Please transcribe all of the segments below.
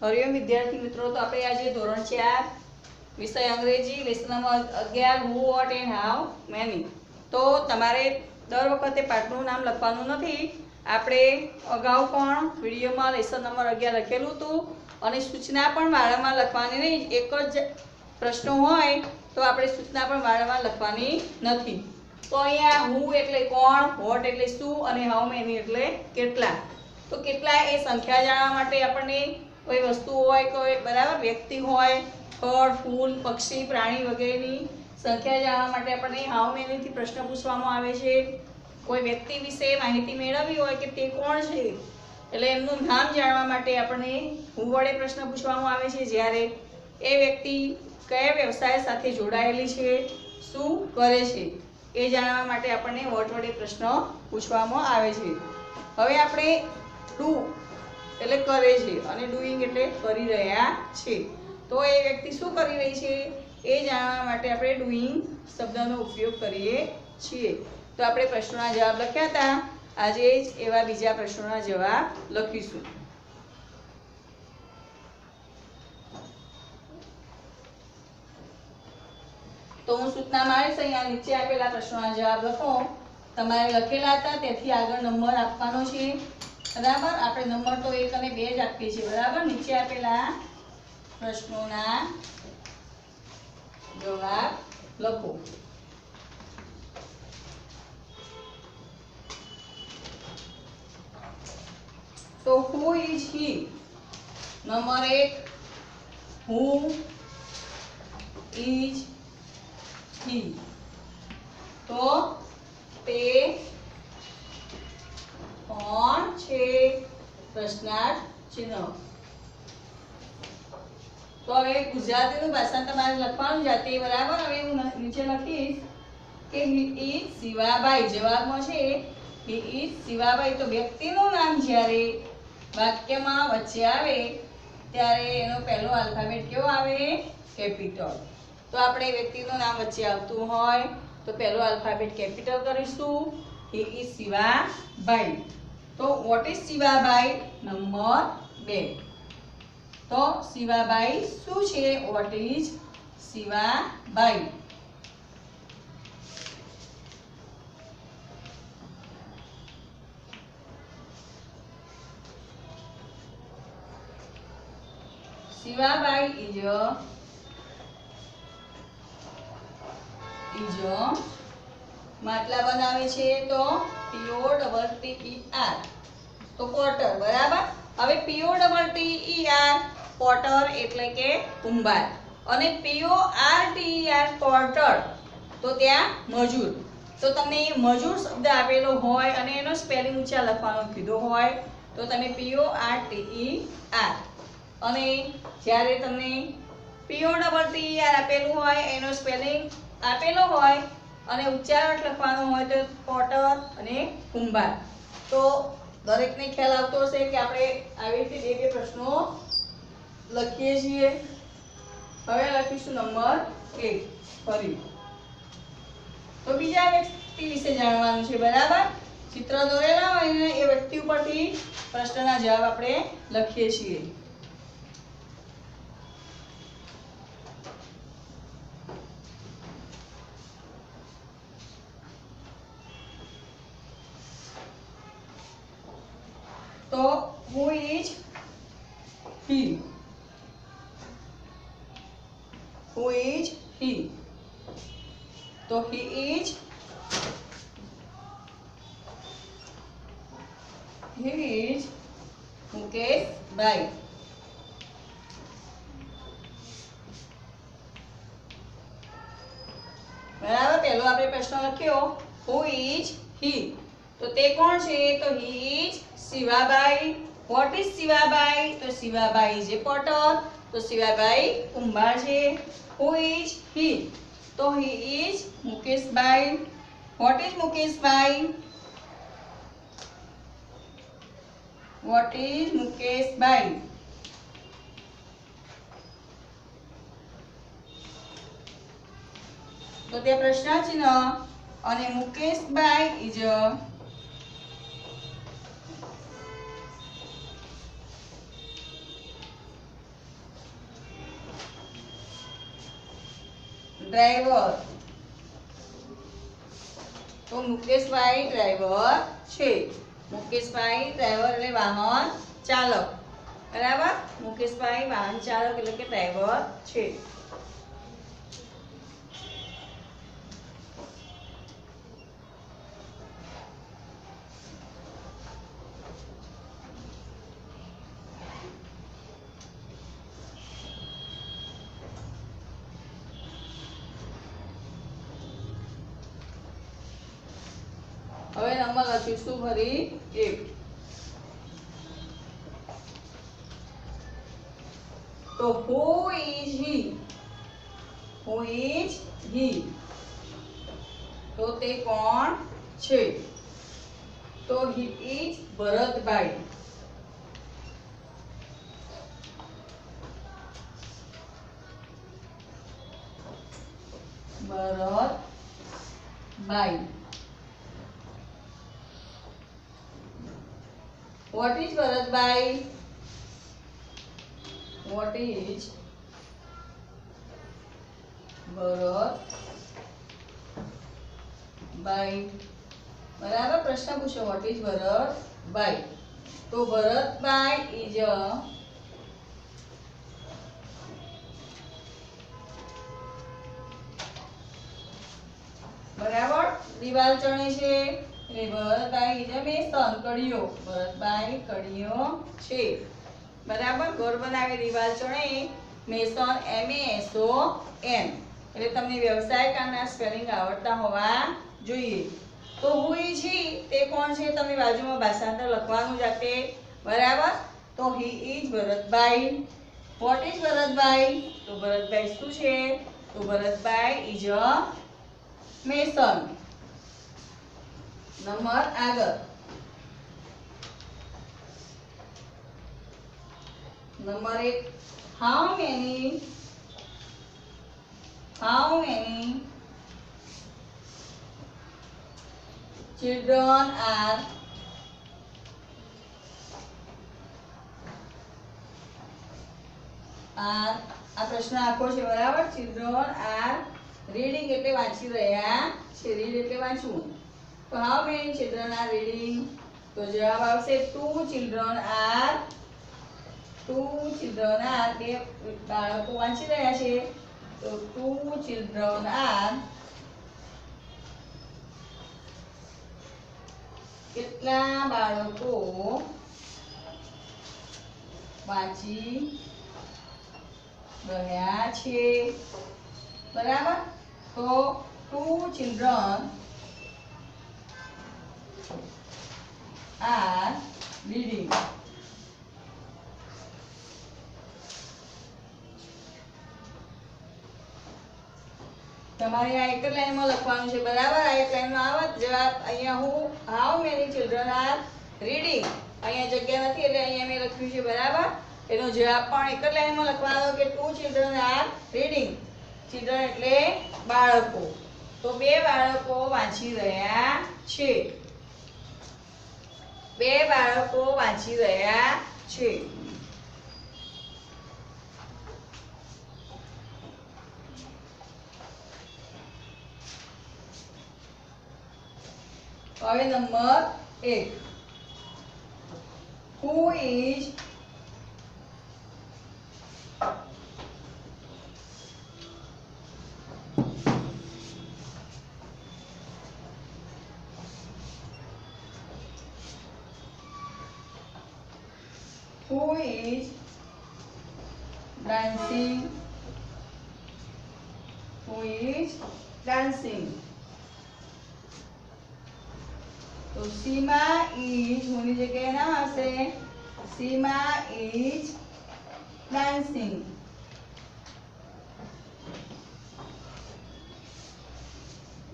હરિઓમ વિદ્યાર્થી મિત્રો, તો આપણે આજે ધોરણ 4 વિષય અંગ્રેજી lesson number 11 who what and how many. તો તમારે દર વખતે પાઠનું નામ લખવાનું નથી. આપણે અગાઉ પણ વિડીયોમાં લેસન નંબર 11 લખેલું હતું અને સૂચના પણ વારંવાર લખવાની નહીં. એક જ પ્રશ્નો હોય તો આપણે સૂચના પણ વારંવાર લખવાની નથી. તો અહીંયા હુ એટલે કોણ, વોટ એટલે શું અને હાઉ મેની એટલે કેટલા. તો કેટલા એ સંખ્યા જાણવા માટે આપણને કોઈ વસ્તુ હોય, કોઈ બરાબર વ્યક્તિ હોય, ફળ, ફૂલ, પક્ષી, પ્રાણી વગેરેની સંખ્યા જાણવા માટે આપણને હાઉ મેનીથી પ્રશ્ન પૂછવામાં આવે છે. કોઈ વ્યક્તિ વિશે માહિતી મેળવવી હોય કે તે કોણ છે એટલે એમનું નામ જાણવા માટે આપણને હુ વડે પ્રશ્ન પૂછવામાં આવે છે. જ્યારે એ વ્યક્તિ કયા વ્યવસાય સાથે જોડાયેલી છે, શું કરે છે એ જાણવા માટે આપણને વોટ વડે પ્રશ્ન પૂછવામાં આવે છે. હવે આપણે ડુ એટલે કરે છે અને ડુઈંગ એટલે કરી રહ્યા છે. તો એ વ્યક્તિ શું કરી રહી છે એ જાણવા માટે આપણે ડુઈંગ શબ્દનો ઉપયોગ કરીએ છીએ. તો આપણે પ્રશ્નોના જવાબ લખ્યા હતા. આજે જ એવા બીજા પ્રશ્નોના જવાબ લખીશું. તો હું સૂચના મારીશ. અહીંયા નીચે આપેલા પ્રશ્નોના જવાબ લખો. તમારે લખેલા હતા તેથી આગળ નંબર આપવાનો છે. બરાબર, આપણે નંબર તો 1 અને 2 જ આપીએ છીએ. બરાબર, નીચે આપેલા પ્રશ્નોના જવાબ લખો. તો હુ is he. Number 1, who is he. તો તે કોણ છે? પ્રશ્નાર્થ ચિહ્ન. તો હવે ગુજરાતીનું ભાષાંતર તમારે લખવાનું જાતે. બરાબર, હવે હું નીચે લખીશ કે હી ઇઝ શિવાબાઈ. જવાબમાં છે હી ઇઝ શિવાબાઈ. તો વ્યક્તિનું નામ જ્યારે વાક્યમાં વચ્ચે આવે ત્યારે એનો પહેલો આલ્ફાબેટ કેવો આવે? કેપિટલ. તો આપણે વ્યક્તિનું નામ વચ્ચે આવતું હોય તો પહેલો આલ્ફાબેટ કેપિટલ કરીશું. He is Shivabai. તો વોટ ઇઝ શિવાબાઈ? નંબર 2. તો શિવાબાઈ શું છે? What is Shivabai? Shivabai is માટલા બનાવે છે. તો POTTER. તો પોટર. બરાબર, હવે POTTER પોટર એટલે કે કુંભાર અને PORTER પોર્ટર તો ત્યાં મજૂર. તો તમને મજૂર શબ્દ આપેલો હોય અને એનો સ્પેલિંગ ઊંચા લખવાનો કીધો હોય તો તમે PORTER. અને જ્યારે તમને POTTER આપેલું હોય એનો સ્પેલિંગ આપેલો હોય અને ઉચ્ચારણ લખવાનો હોય તો પોટર અને કુંભાર. તો દરેકને ખ્યાલ આવતો હશે કે આપણે આવી રીતે બે પ્રશ્નો લખીએ છીએ. હવે લખીશું નંબર 1 ફરી. તો બીજા વ્યક્તિ વિશે જાણવાનું છે. બરાબર, ચિત્ર દોરેલા હોય ને એ વ્યક્તિ ઉપરથી પ્રશ્નના જવાબ આપણે લખીએ છીએ. તો who is he? Who is he? તો he is મુકેશભાઈ. બરાબર, પહેલો આપણે પ્રશ્ન લખ્યો who is he. તો તે કોણ છે? તો he is Shivabai. What is Shivabai? તો શિવાબાઈ is a potter. તો શિવાબાઈ કુંભાર છે. who is he? તો he is Mukeshbhai. What is Mukeshbhai? What is Mukeshbhai? તો તે પ્રશ્ન ચિહ્ન અને મુકેશભાઈ ઇઝ ડ્રાઈવર. તો મુકેશભાઈ ડ્રાઈવર છે. મુકેશભાઈ ડ્રાઈવર એટલે વાહન ચાલક. બરાબર. મુકેશભાઈ વાહન ચાલક એટલે કે ડ્રાઈવર છે. હવે નંબર લખીશું ફરી 1. તો who is he? Who is he? તો તે કોણ છે? તો he is Bharatbhai. Bharatbhai. What is Bharatbhai? What is Bharatbhai? બરાબર. પ્રશ્ન પૂછો what is Bharatbhai? તો Bharatbhai is a બરાબર દિવાલ ચણે છે એટલે ભરતભાઈ ઇઝ અ મેસન. કડીઓ. ભરતભાઈ કડીઓ છે. બરાબર. ઘર બનાવે દિવાલ ચણે મેસન MESON. એટલે તમને વ્યવસાય કામના સ્પેલિંગ આવડતા હોવા જોઈએ. તો હુ ઇઝ હી તે કોણ છે તમે બાજુમાં ભાષાંતર લખવાનું જ આપે. બરાબર. તો he is Bharatbhai. What is Bharatbhai? તો ભરતભાઈ શું છે? તો Bharatbhai is a Mason. Number આગળ. Number 1. How many children are આ પ્રશ્ન આખો છે. બરાબર. children are reading એટલે વાંચી રહ્યા છે. રીડ એટલે વાંચવું. તો how many children are reading? તો જવાબ આવશે 2 children are. 2 children are બે બાળકો વાંચી રહ્યા છે. તો 2 children are કેટલા બાળકો વાંચી રહ્યા છે. બરાબર. તો 2 children are reading. તમારે આ એક જ લાઈનમાં લખવાનું છે. બરાબર. આ એક લાઈનમાં આવે જવાબ. અહીંયા હું how many children are reading અહીંયા જગ્યા નથી એટલે અહીંયા મેં લખ્યું છે. બરાબર. એનો જવાબ પણ એક જ લાઈનમાં લખવાનો કે 2 children are reading. ચિલ્ડ્રન એટલે બાળકો. તો 2 બાળકો વાંચી રહ્યા છે. 2 બાળકો વાંચી રહ્યા છે. હવે number 1. Who is dancing? Who is dancing? तो सीमा इज होनी जगह ना हसे सीमा इज डांसिंग.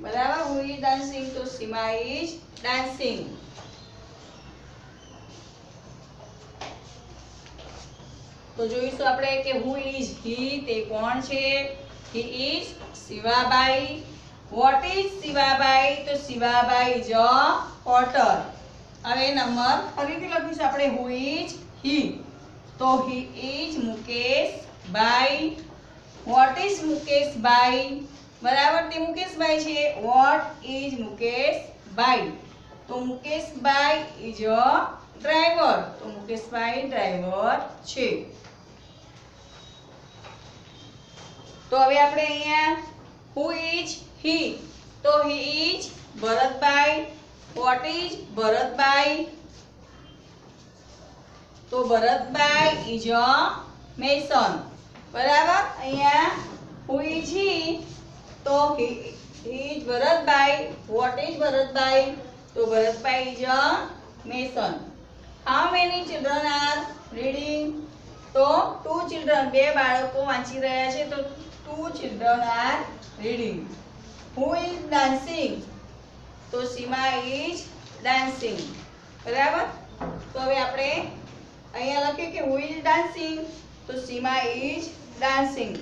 बराबर. Who is dancing? तो सीमा इज डांसिंग. तो જોઈશું આપણે કે હુ ઇઝ હી તે કોણ છે? He is Shivabai. What is Shivabai? તો શિવાબાઈ ઇઝ અ પોટર. હવે નંબર ફરીથી લખીશું આપણે હુ ઇઝ હી. તો he is Mukeshbhai. What is Mukeshbhai? બરાબર, તે મુકેશભાઈ છે. What is Mukeshbhai? તો મુકેશભાઈ ઇઝ અ ડ્રાઈવર. તો મુકેશભાઈ ડ્રાઈવર છે. તો હવે આપણે અહીંયા હુ ઇઝ હી? તો he is Bharatbhai. What is Bharatbhai? તો ભરતભાઈ ઇઝ અ મેસન. બરાબર, અહીંયા હુ ઇઝ હી? તો he is Bharatbhai. What is Bharatbhai? તો Bharatbhai is a mason. How many children are reading? તો 2 ચિલ્ડ્રન, 2 બાળકો વાંચી રહ્યા છે. તો 2 children are reading. Who is dancing? તો સીમા is dancing. બરાબર, તો હવે આપણે અહીંયા લખ્યું કે who is dancing? તો સીમા is dancing.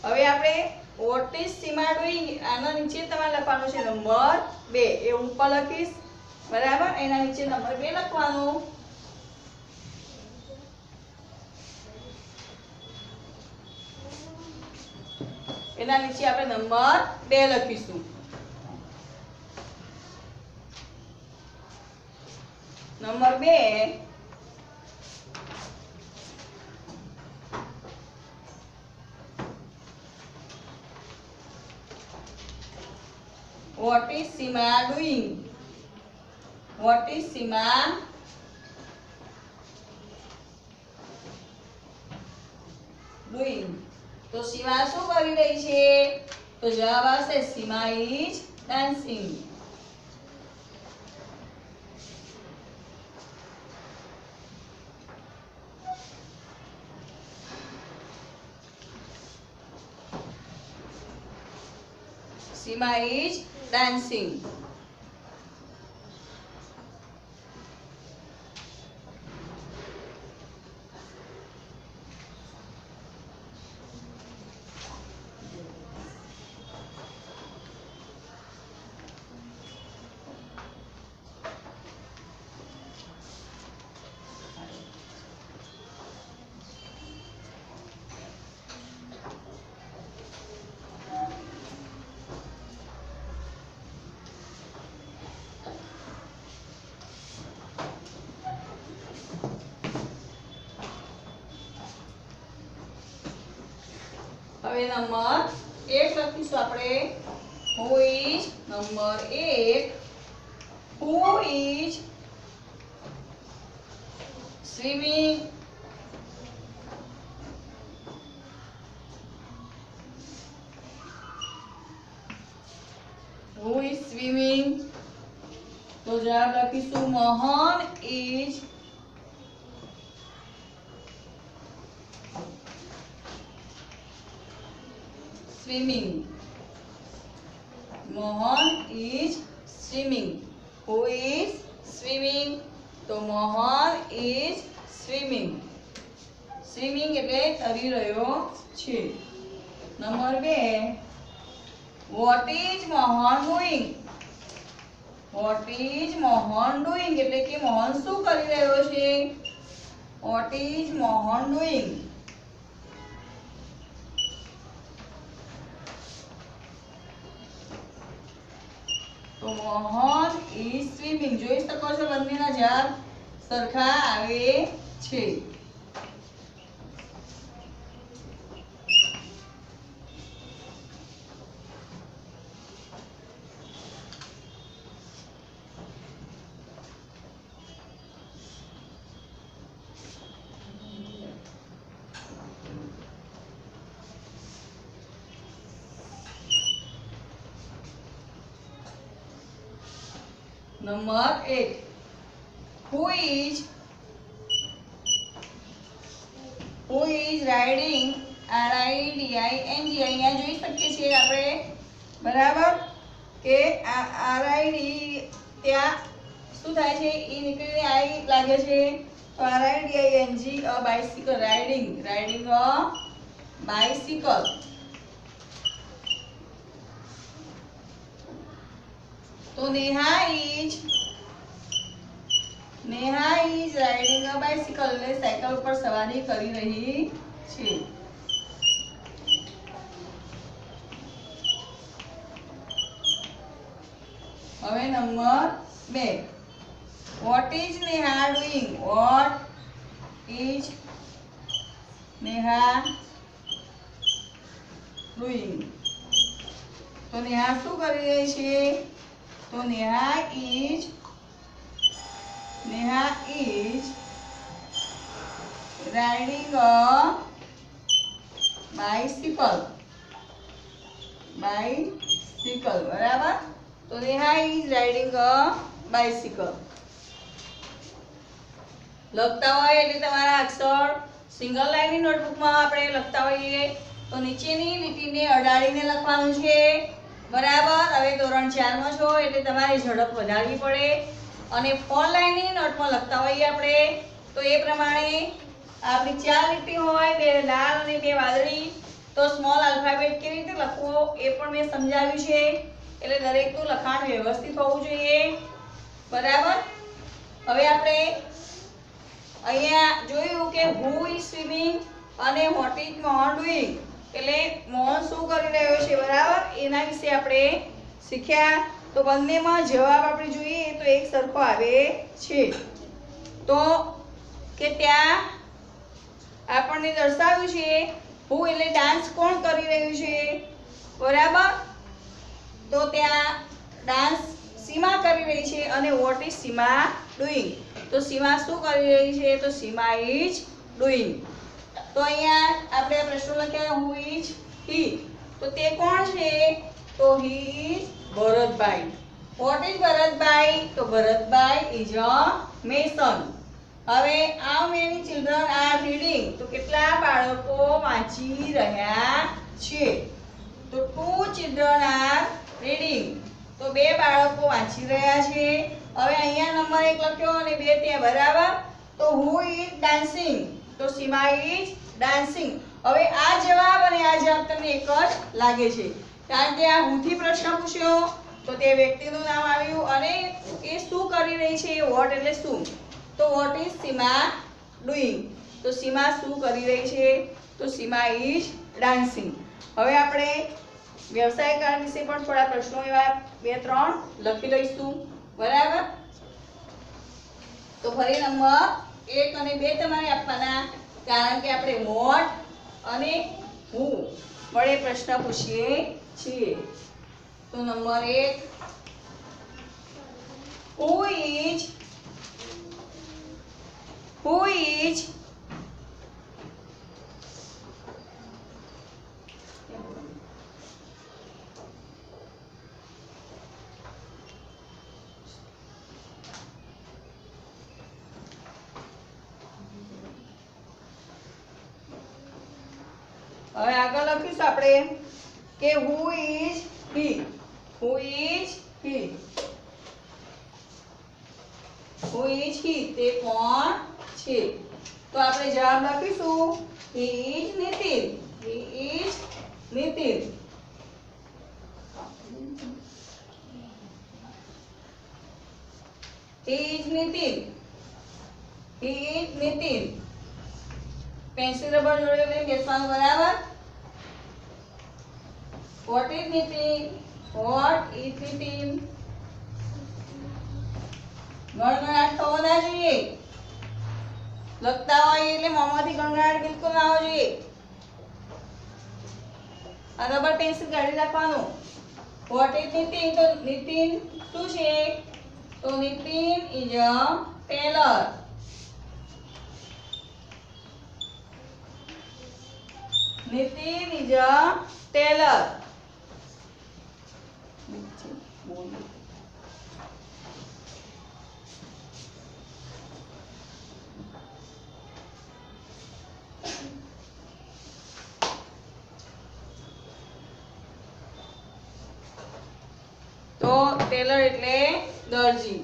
હવે આપણે what is સીમા doing? આના નીચે તમારે લખવાનું છે નંબર 2. એ ઉપર લખીશ. બરાબર, એના નીચે નંબર 2 લખવાનું. એના નીચે આપણે નંબર 2 લખીશું. Number 2, what is Sima doing? What is Sima doing? તો સીમા શું કરી રહી છે? તો જવાબ આવશે Seema is dancing. Seema is dancing. હવે નંબર 1 લખીશું આપણે. Who is number 1, who is swimming? Who is swimming? તો જવાબ લખીશું Mohan is swimming. Mohan is swimming. Who is swimming? તો મોહન is swimming. Swimming એટલે તરી રહ્યો છે. Number 2, what is Mohan doing? What is Mohan doing એટલે કે મોહન શું કરી રહ્યો છે? What is Mohan doing? તો મોહન ઇઝ સ્વિમિંગ. જોઈ શકો છો બંનેના જવાબ સરખા આવે છે. Number 8, who is riding? RIDING. અહીંયા જોઈ શકીએ છીએ આપણે. બરાબર, કે આ RID ત્યાં શું થાય છે? ઈ નીકળીને આઈ લાગે છે. તો RIDING a bicycle. Riding a bicycle. તો Neha is riding a bicycle. એટલે સાયકલ ઉપર સવારી કરી રહી છે. Number 2 what is Neha doing what is Neha doing તો નેહા શું કરી રહી છે તો Neha is riding a bicycle બરાબર તો Neha is riding a bicycle લખતા હોય એટલે તમારા અક્ષર સિંગલ લાઈનની નોટબુકમાં આપણે લખતા હોઈએ તો નીચેની લીટીને અડાડીને લખવાનું છે બરાબર હવે ધોરણ 4 માં છો એટલે તમારે ઝડપ વધારવી પડે અને 4 લાઈનની નોટમાં લખતા હોઈએ આપણે તો એ પ્રમાણે આપણી 4 લીટી હોય બે લાલ અને બે વાદળી તો સ્મોલ આલ્ફાબેટ કેવી રીતે લખવો એ પણ મેં સમજાવ્યું છે એટલે દરેકનું લખાણ વ્યવસ્થિત હોવું જોઈએ બરાબર હવે આપણે અહીંયા જોયું કે હુ ઇઝ સ્વિમિંગ અને વોટ ઇઝ મોહન ડુઈંગ એટલે મોહન શું કરી રહ્યો છે બરાબર એના વિશે આપણે શીખ્યા તો બંનેમાં જવાબ આપણે જોઈએ તો એક સરખો આવે છે તો કે ત્યાં આપણને દર્શાવ્યું છે હુ એટલે ડાન્સ કોણ કરી રહ્યું છે બરાબર તો ત્યાં ડાન્સ સીમા કરી રહી છે અને વોટ ઇઝ સીમા ડુઈંગ તો સીમા શું કરી રહી છે તો સીમા ઇઝ ડુઈંગ તો અહીંયા આપણે પ્રશ્નો લખ્યા હુ ઇઝ હી તો તે કોણ છે તો he is Bharatbhai what is Bharatbhai તો ભરતભાઈ ઇઝ અ મેસન હવે how many children are reading તો કેટલા બાળકો વાંચી રહ્યા છે તો 2 children are reading તો બે બાળકો વાંચી રહ્યા છે હવે અહીંયા નંબર 1 લખ્યો અને 2 ત્યાં બરાબર તો who is dancing તો સીમા is dancing હવે આ જવાબ અને આ જવાબ તમને એક જ લાગે છે કારણ કે આ હું થી પ્રશ્ન પૂછ્યો તો તે વ્યક્તિનું નામ આવ્યું અને એ શું કરી રહી છે વોટ એટલે શું તો વોટ ઇઝ સીમા ડુઈંગ તો સીમા શું કરી રહી છે તો સીમા ઇઝ ડાન્સિંગ હવે આપણે વ્યવસાય કાર્ડ વિશે પણ થોડા પ્રશ્નો એવા 2-3 લખી લઈશું બરાબર તો ફરી નંબર 1 અને 2 તમારે આપવાના કારણ કે આપણે વોટ અને હુ વડે પ્રશ્ન પૂછીએ છીએ તો નંબર 1 who is હવે આગળ લખીશું આપણે કે who is he who is he તે કોણ છે તો આપણે જવાબ લખીશું he is Nitin he is Nitin pencil rubber જોડે લઈને બેસવાનું બરાબર what is Nitin ગણગણાટ થવો ના જોઈએ લખતા હોય એટલે મોંમાંથી ગણગણાટ બિલકુલ ના આવવો જોઈએ આ રબર પેન્સિલ કાઢી રાખવાનું what is Nitin તો નિતિન શું છે તો Nitin is a tailor Nitin is a tailor તો ટેલર એટલે દરજી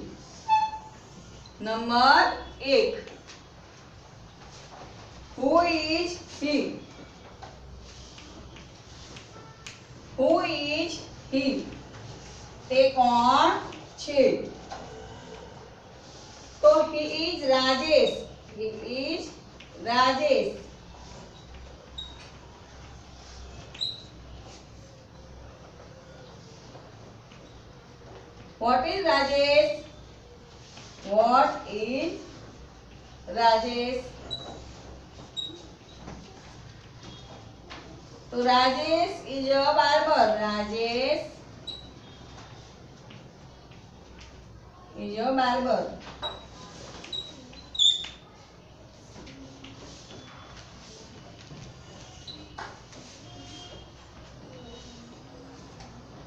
નંબર 1 who is he તે કોણ છે તો he is Rajesh What is Rajesh? What is Rajesh? So Rajesh is a barber. Rajesh is a barber.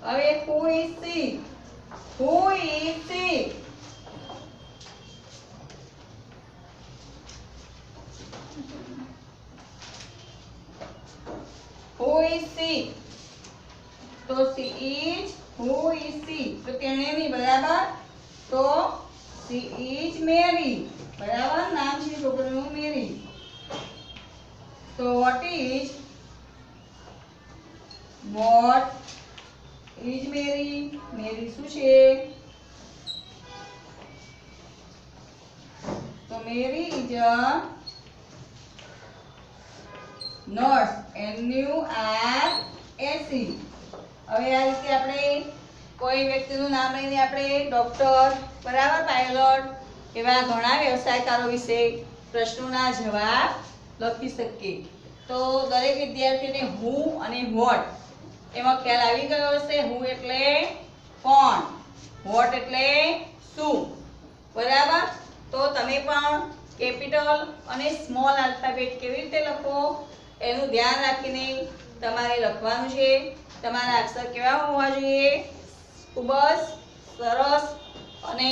હવે who is she? Who is she? Who is she? તો she is who is she? તો તેણે ની બરાબર. તો she is Mary. બરાબર નામ છે છોકરીનું મેરી. તો what is Mary? મેરી શું છે? તો મેરી is a nurse. NURSE. હવે આ રીતે આપણે કોઈ વ્યક્તિનું નામ લઈને આપણે ડોક્ટર, બરાબર, પાયલોટ એવા ઘણા વ્યવસાયકારો વિશે પ્રશ્નોના જવાબ લખી શકીએ. તો દરેક વિદ્યાર્થીને હું અને વોટ એમાં ખ્યાલ આવી ગયો હશે. હું એટલે કોણ, વોટ એટલે શું, બરાબર. તો તમે પણ કેપિટલ અને સ્મોલ આલ્ફાબેટ કેવી રીતે લખો એનું ધ્યાન રાખીને તમારે લખવાનું છે. તમારા અક્ષર કેવા હોવા જોઈએ? ખૂબ જ સરસ. અને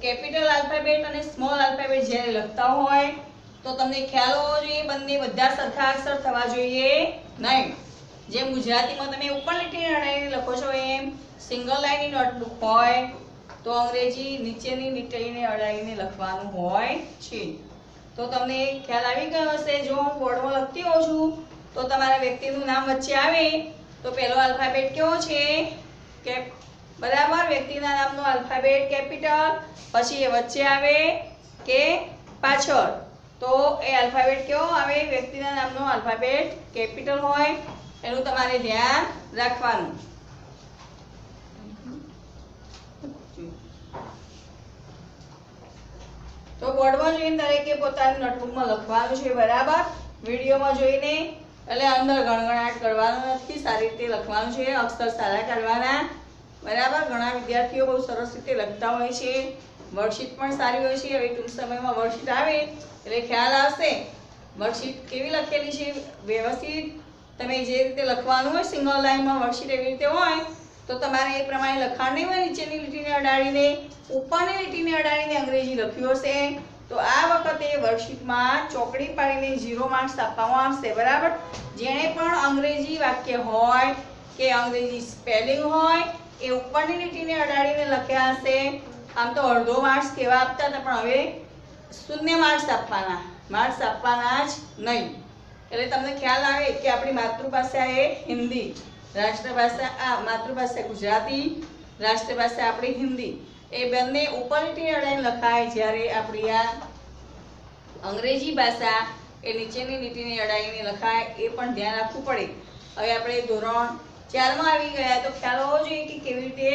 કેપિટલ આલ્ફાબેટ અને સ્મોલ આલ્ફાબેટ જ્યારે લખતા હોય તો તમને ખ્યાલ હોવો જોઈએ બંને બધા સરખા અક્ષર થવા જોઈએ નહીં. જેમ ગુજરાતીમાં તમે ઉપર લીટીને અડાડીને લખો છો એમ સિંગલ લાઇનની નોટબુક હોય તો અંગ્રેજી નીચેની લીટીને અડાડીને લખવાનું હોય છે. તો તમને ખ્યાલ આવી ગયો હશે. જો હું બોર્ડમાં લખતી હોઉં છું તો તમારા વ્યક્તિનું નામ વચ્ચે આવે તો પહેલો આલ્ફાબેટ કેવો છે? કે બરાબર, વ્યક્તિના નામનો આલ્ફાબેટ કેપિટલ, પછી એ વચ્ચે આવે કે પાછળ? તો એ આલ્ફાબેટ કેવો આવે? વ્યક્તિના નામનો આલ્ફાબેટ કેપિટલ હોય. એનું તમારે ધ્યાન રાખવાનું. તો બોર્ડમાં જોઈને દરેકે પોતાની નોટબુકમાં લખવાનું છે, બરાબર. વિડીયોમાં જોઈને એટલે અંદર ગણગણાટ કરવાનો નથી, સારી રીતે લખવાનું છે, અક્ષર સારા કાઢવાના, બરાબર. ઘણા વિદ્યાર્થીઓ બહુ સરસ રીતે લખતા હોય છે. વર્કશીટ પણ સારી હોય છે. હવે ટૂંક સમયમાં વર્કશીટ આવે એટલે ખ્યાલ આવશે વર્કશીટ કેવી લખેલી છે. વ્યવસ્થિત તમે જે રીતે લખવાનું હોય સિંગલ લાઇનમાં વર્કશીટ એવી રીતે હોય તો તમારે એ પ્રમાણે લખાણ નહીં હોય નીચેની લીટીને અડાડીને ઉપરની લીટીને અડાડીને અંગ્રેજી લખ્યું હશે તો આ વખતે વર્કશીટમાં ચોકડી પાડીને 0 માર્ક્સ આપવામાં આવશે, બરાબર. જેણે પણ અંગ્રેજી વાક્ય હોય કે અંગ્રેજી સ્પેલિંગ હોય એ ઉપરની લીટીને અડાડીને લખ્યા હશે. આમ તો અડધો માર્ક્સ કેવા આપતા હતા પણ હવે 0 માર્ક્સ આપવાના, માર્ક્સ આપવાના જ નહીં. એટલે તમને ખ્યાલ આવે કે આપણી માતૃભાષા એ હિન્દી, રાષ્ટ્રભાષા માતૃભાષા ગુજરાતી, રાષ્ટ્રભાષા આપણી હિન્દી. એ બંને ઉપર લીટીને અડાડીને લખાય, જ્યારે આપણી આ અંગ્રેજી ભાષા એ નીચેની લીટીને અડાડીને લખાય. એ પણ ધ્યાન રાખવું પડે. હવે આપણે ધોરણ 4માં આવી ગયા તો ખ્યાલ હોવો જોઈએ કે કેવી રીતે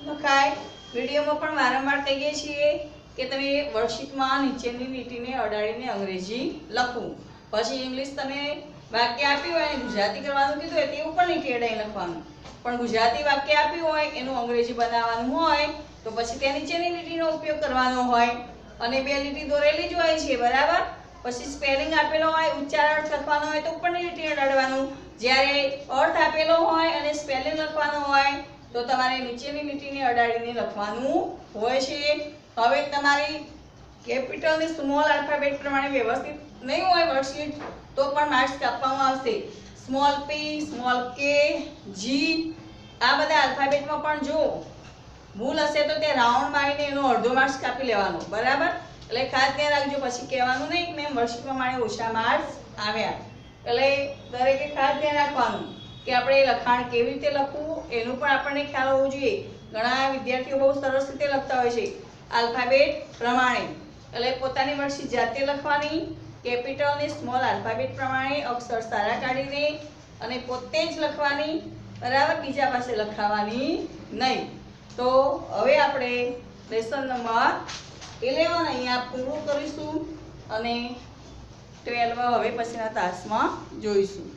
લખાય. વિડીયોમાં પણ વારંવાર કહીએ છીએ કે તમે વર્કશીટમાં નીચેની લીટીને અડાડીને અંગ્રેજી લખવું. પછી ઇંગ્લિશ તમે વાક્ય આપ્યું હોય અને ગુજરાતી કરવાનું કીધું હોય તે ઉપર લીટી અડાડીને લખવાનું. પણ ગુજરાતી વાક્ય આપ્યું હોય એનું અંગ્રેજી બનાવવાનું હોય તો પછી ત્યાં નીચેની લીટીનો ઉપયોગ કરવાનો હોય અને 2 લીટી દોરેલી જ હોય છે, બરાબર. પછી સ્પેલિંગ આપેલો હોય, ઉચ્ચાર અર્થ લખવાનો હોય તો ઉપરની લીટી અડાડવાનું. જ્યારે અર્થ આપેલો હોય અને સ્પેલિંગ લખવાનો હોય તો તમારે નીચેની લીટીને અડાડીને લખવાનું હોય છે. હવે તમારી કેપિટલ અને સ્મોલ આલ્ફાબેટ પ્રમાણે વ્યવસ્થિત નહીં હોય વર્કશીટ તો પણ માર્ક્સ કાપવામાં આવશે. સ્મોલ પી, સ્મોલ કે, જી આ બધા આલ્ફાબેટમાં પણ જો ભૂલ હશે તો તે રાઉન્ડ મારીને એનો અડધો માર્ક્સ કાપી લેવાનો, બરાબર. એટલે ખાસ ધ્યાન રાખજો, પછી કહેવાનું નહીં મેં વર્કશીટમાં મારે ઓછા માર્ક્સ આવ્યા. એટલે દરેકે ખાસ ધ્યાન રાખવાનું કે આપણે લખાણ કેવી રીતે લખવું એનું પણ આપણને ખ્યાલ હોવો જોઈએ. ઘણા વિદ્યાર્થીઓ બહુ સરસ રીતે લખતા હોય છે આલ્ફાબેટ પ્રમાણે. એટલે પોતાની વર્કશીટ જાતે લખવાની, કેપિટલ અને સ્મોલ આલ્ફાબેટ પ્રમાણે અક્ષર સારા કાઢીને અને પોતે જ લખવાની, બરાબર. બીજા પાસે લખાવાની નહીં. તો હવે આપણે લેસન નંબર 11 અહીંયા પૂરું કરીશું અને 12 હવે પછીના તાસમાં જોઈશું.